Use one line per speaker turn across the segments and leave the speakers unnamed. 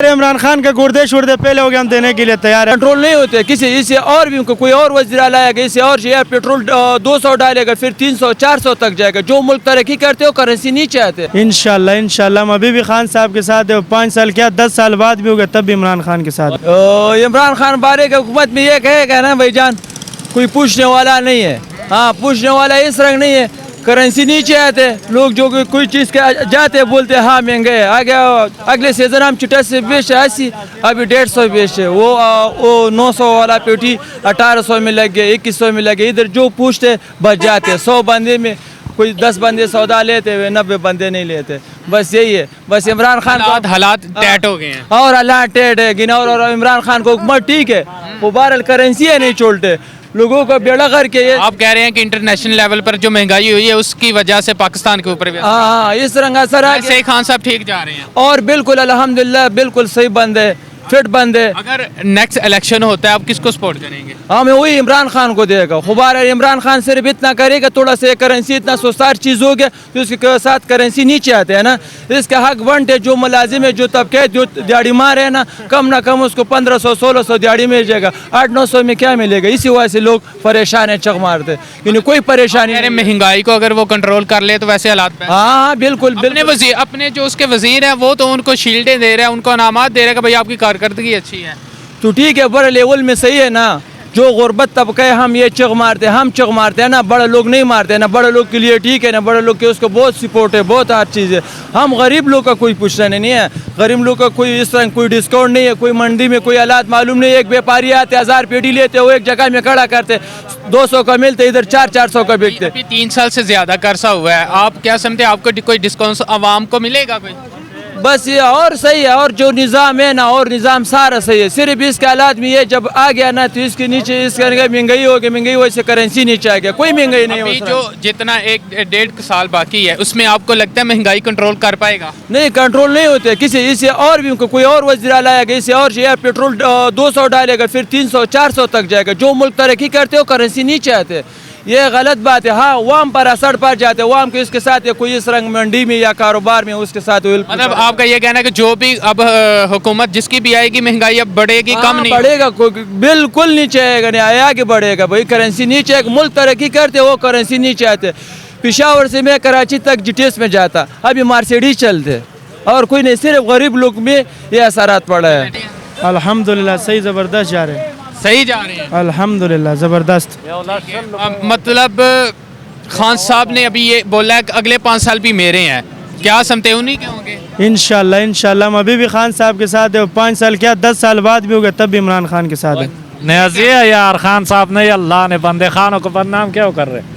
इमरान खान का गुर्दे शुर्दे पहले हो गए, हम देने के लिए तैयार है।
कंट्रोल नहीं होते किसी, इससे और भी कोई और वजीरा लाएगा, इससे और पेट्रोल 200 डालेगा, फिर 300 400 तक जाएगा। जो मुल्क तरक्की करते हो करेंसी नीचे आते।
इंशाल्लाह इंशाल्लाह हम अभी भी खान साहब के साथ है। 5 साल क्या 10 साल बाद भी हो गए तब भी इमरान खान के साथ।
इमरान खान बारे की हुकूमत में ये कहेगा ना भाईजान, कोई पूछने वाला नहीं है। हाँ, पूछने वाला इस रंग नहीं है, करेंसी नीचे आते लोग, जो कोई चीज़ के जाते बोलते हाँ महंगे है। आ गया अगले सीजन हम चिटा से बेचे 80, अभी 150 बेचे। वो 900 वाला पेटी 1800 में लग गए, 2100 में लग गए। इधर जो पूछते बच जाते। 100 बंदे में कोई 10 बंदे सौदा लेते हुए, 90 बंदे नहीं लेते। बस यही है। बस इमरान खान
हालात टैट हो गए हैं
और हालात टेट है गिनौर, और इमरान खान को हुकूमत ठीक है, वो बहरहाल करेंसी है नहीं छोड़ते लोगों को बेड़ा करके। ये
आप कह रहे हैं कि इंटरनेशनल लेवल पर जो महंगाई हुई है उसकी वजह से पाकिस्तान के ऊपर भी
हाँ इस रंग असर आ गया।
खान साहब ठीक जा रहे हैं
और बिल्कुल अल्हम्दुलिल्लाह बिल्कुल सही बंद है, फिट बंद है।
अगर नेक्स्ट इलेक्शन होता है आप किसको सपोर्ट करेंगे?
हमें वही इमरान खान को देगा। खुबार इमरान खान सिर्फ इतना करेगा, थोड़ा सा करेंसी इतना सुस्तार चीज़ हो गया तो उसके साथ करेंसी नीचे आते हैं ना। इसका हक बनट है, जो मुलाजिम है, जो तबके जो दिहाड़ी मार है ना, कम ना कम उसको 1500 1600 दिहाड़ी मिल जाएगा। 800-900 में क्या मिलेगा? इसी वजह से लोग परेशान है, चक मारते, क्योंकि कोई परेशानी नहीं।
महंगाई को अगर वो कंट्रोल कर ले तो वैसे हालात
हाँ बिल्कुल बिल्कुल।
अपने जो उसके वजीर हैं वो तो उनको शील्डें दे रहे हैं, उनको इनामात दे रहे हैं कि भाई आपकी कारकर्दगी अच्छी है।
तो ठीक है, बड़े लेवल में सही है ना। जो गुर्बत तबका है हम ये चक मारते हैं, हम चक मारते हैं ना, बड़े लोग नहीं मारते हैं ना। बड़े लोग के लिए ठीक है ना, बड़े लोग के उसको बहुत सपोर्ट है, बहुत हर चीज़ है। हम गरीब लोग का कोई पूछना नहीं है, गरीब लोग का कोई इस तरह कोई डिस्काउंट नहीं है। कोई मंडी में कोई हालात मालूम नहीं है, एक व्यापारी आते 1000 पेटी लेते, वो एक जगह में खड़ा करते, 200 का मिलते, इधर 400-400 का बिकते।
3 साल से ज्यादा का अरसा हुआ है, आप क्या समझते हैं आपको कोई डिस्काउंट आवाम को मिलेगा कोई?
बस ये और सही है, और जो निज़ाम है ना, और निज़ाम सारा सही है। सिर्फ इसके हालात में ये जब आ गया ना तो इसके नीचे इसके महंगाई हो गई, महंगाई वजह से करेंसी नीचे आ गया। कोई महंगाई नहीं
अभी
हो
जो जितना 1-1.5 साल बाकी है उसमें आपको लगता है महंगाई कंट्रोल कर पाएगा?
नहीं, कंट्रोल नहीं होते किसी, इससे और भी कोई और वजीरा लाएगा, इससे और पेट्रोल 200 डालेगा, फिर 300 400 तक जाएगा। जो मुल्क तरक्की करते हो करेंसी नीचे आते, ये गलत बात है। हाँ, वाम पर असर पड़ जाते, वाम के इसके साथ कोई इस रंग मंडी में या कारोबार में उसके साथ
मतलब आपका ये कहना है कि जो भी अब हुकूमत जिसकी भी आएगी महंगाई अब बढ़ेगी, कम नहीं
बढ़ेगा, बिल्कुल नीचे आएगा, नहीं आगे बढ़ेगा। भाई करेंसी नीचे आएगा, मुल्क तरक्की करते वो करेंसी नीचे आते। पिशावर से मैं कराची तक जीटीएस में जाता, अभी मार्सिडीज चलते, और कोई नहीं, सिर्फ गरीब लोग में ये असरात पड़ा है।
अल्हम्दुलिल्लाह सही ज़बरदस्त जा रहे हैं,
सही जा रहे हैं
अल्हम्दुलिल्लाह ज़बरदस्त।
मतलब खान साहब ने अभी ये बोला है कि अगले 5 साल भी मेरे हैं, क्या समझते उन्हीं के होंगे?
इंशाल्लाह इंशाल्लाह हम अभी भी खान साहब के साथ है। 5 साल क्या 10 साल बाद भी हो गए तब भी इमरान खान के साथ है।
न्याज़ी है यार, खान साहब ने, अल्लाह ने बंदे खानों को बदनाम क्यों कर रहे?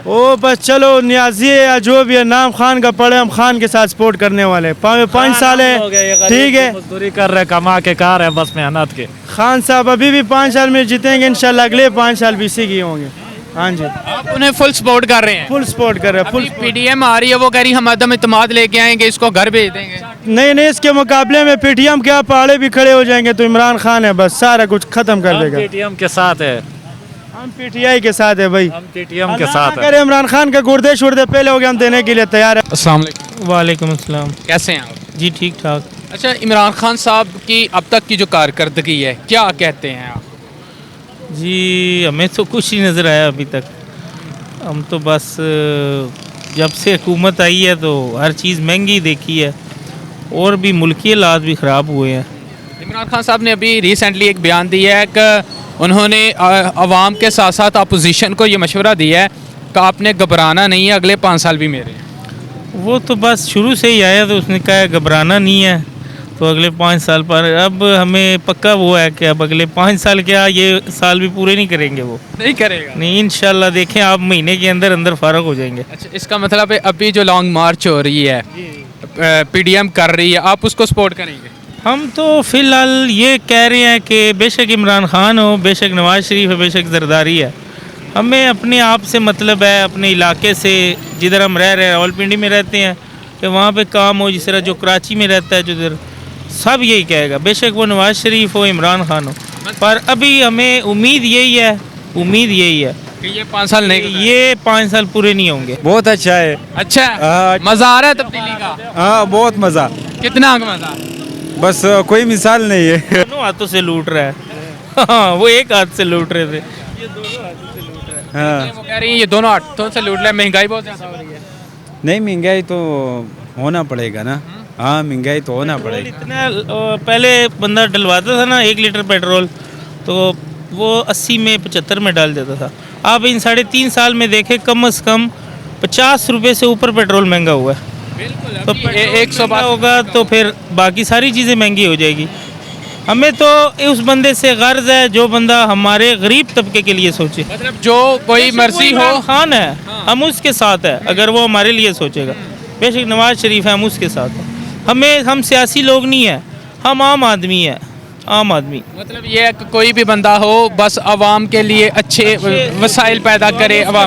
ओ बस चलो न्याजी है या जो भी है, नाम खान का पड़े, हम खान के साथ सपोर्ट करने वाले। 5 साल है, ठीक है,
मजदूरी कर रहे, कमा के कार है बस मेहनत के।
खान साहब अभी भी 5 साल में जीतेंगे इंशाल्लाह, अगले 5 साल भी इसी की होंगे। हाँ जी,
आप उन्हें फुल सपोर्ट कर रहे हैं?
फुल सपोर्ट कर रहे हैं, फुल।
पीडीएम आ रही है, वो कह रही हम अदम इत्मीद लेके आएंगे, इसको घर भेज देंगे।
नहीं नहीं, इसके मुकाबले में पीटीएम क्या पहाड़े भी खड़े हो जाएंगे, तो इमरान खान है बस सारा कुछ खत्म कर देगा।
पीटीएम के साथ है,
हम पीटीआई के साथ है भाई,
हम पीटीएम के साथ है।
अगर इमरान खान का गुर्दे शुर्दे पहले हो गए, हम देने के लिए तैयार है।
अस्सलाम वालेकुम।
वालेकुम अस्सलाम।
कैसे हैं आप?
जी ठीक ठाक।
अच्छा, इमरान खान साहब की अब तक की जो कारकर्दगी है क्या कहते हैं आप?
जी हमें तो कुछ ही नज़र आया अभी तक। हम तो बस जब से हुकूमत आई है तो हर चीज़ महंगी देखी है, और भी मुल्की हालात भी ख़राब हुए हैं।
इमरान खान साहब ने अभी रिसेंटली एक बयान दिया है कि उन्होंने अवाम के साथ साथ अपोजिशन को ये मशवरा दिया है कि आपने घबराना नहीं है, अगले 5 साल भी मेरे हैं।
वो तो बस शुरू से ही आया तो उसने कहा घबराना नहीं है, तो अगले 5 साल पर अब हमें पक्का वो है कि अब अगले 5 साल क्या ये साल भी पूरे नहीं करेंगे, वो
नहीं करेगा।
नहीं, इंशाल्लाह देखें आप महीने के अंदर अंदर फारग हो जाएंगे।
अच्छा, इसका मतलब है अभी जो लॉन्ग मार्च हो रही है, पीडीएम कर रही है, आप उसको सपोर्ट करेंगे?
हम तो फ़िलहाल ये कह रहे हैं कि बेशक इमरान खान हो, बेशक नवाज़ शरीफ है, बेशक जरदारी है, हमें अपने आप से मतलब है, अपने इलाके से, जिधर हम रह रहे हैं रावलपिंडी में रहते हैं, कि वहाँ पे काम हो। जिस तरह जो कराची में रहता है, जिधर सब यही कहेगा, बेशक वो नवाज़ शरीफ हो, इमरान खान हो। पर अभी हमें उम्मीद यही है
کہ یہ 5 سال نہیں گزرے؟
ये 5 साल पूरे नहीं होंगे।
बहुत अच्छा है।
اچھا ہے مزہ آ رہا ہے تبدیلی کا؟
हाँ बहुत मज़ा।
کتنا مزہ؟
बस कोई मिसाल नहीं है।
दोनों हाथों से लूट रहा है। हाँ, वो एक हाथ से लूट रहे थे।
हाँ
وہ کہہ رہی ہیں یہ دونوں ہاتھوں سے لوٹ رہے ہیں، مہنگائی بہت زیادہ ہو رہی ہے۔
نہیں महंगाई तो होना पड़ेगा ना। हाँ महंगाई तो होना पड़ेगा।
इतना पहले बंदा डलवाता था ना 1 लीटर पेट्रोल, तो वो 80 में 75 में डाल देता था। आप इन 3.5 साल में देखें कम से कम 50 रुपए से ऊपर पेट्रोल महंगा हुआ है। तो
ایک سو
महंगा होगा तो फिर बाकी सारी चीज़ें महंगी हो जाएगी। हमें तो उस बंदे से गर्ज है जो बंदा हमारे गरीब तबके के लिए सोचे।
مطلب جو کوئی مرضی ہو،
इमरान खान है, हम उसके साथ है। अगर वो हमारे लिए सोचेगा, बेशक नवाज शरीफ है, हम उसके साथ हैं। हम सियासी लोग नहीं हैं, हम आम आदमी हैं, आम आदमी।
مطلب یہ ہے کہ کوئی بھی بندہ ہو بس عوام کے لیے اچھے وسائل پیدا کرے، عوام